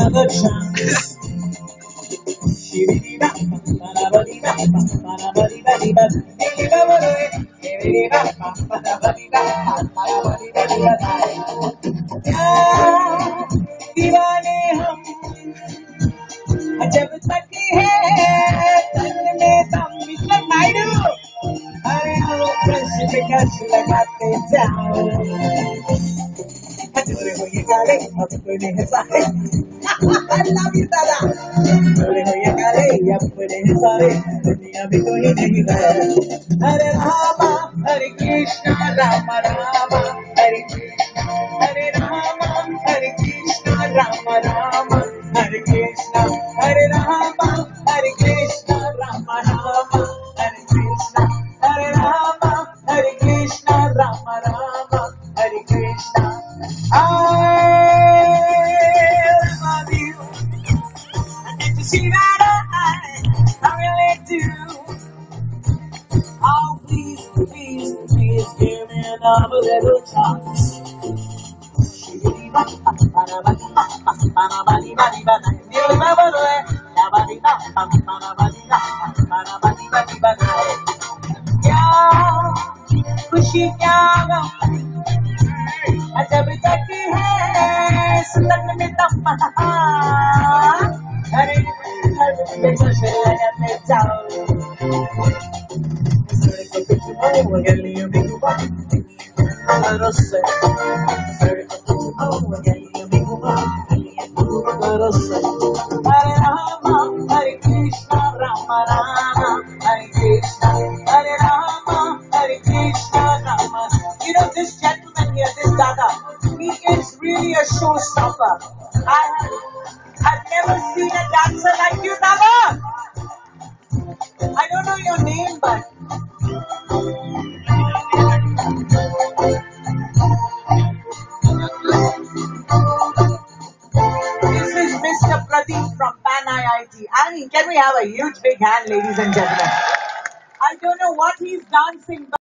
another chance. दीवाने हम जब तक है तन में दम मिस्टर नायडू अरे हो कश पे कश लगाते जाओ जोरे हो ये काले अब अपने हैं सारे लव यू दादा जोरे हो ये काले अब अपने हैं सारे दुनिया में कोई नहीं है हरे रामा हरे कृष्णा राम राम हरे कृष्णा हरे राम हरे कृष्णा राम राम हरे कृष्णा हरे राम हरे कृष्णा राम राम हरे कृष्णा हरे राम हरे कृष्णा राम राम हरे Krishna I love you. Did you see that I really do. Oh, please, please, please give me another little chance. क्या खुशी क्या गम जब तक है सुलग में दम हरे हरे लगाते जाओ हरे राम हरे कृष्णा राम राम हरे कृष्णा हरे राम हरे Krishna Ram. You know this gentleman here, this Dada, he is really a showstopper. I've never seen a dancer like you, Dada. I don't know your name, but this is Mr. Pradeep from Pan IIT. I mean, can we have a huge big hand, ladies and gentlemen? I don't know what he's dancing, but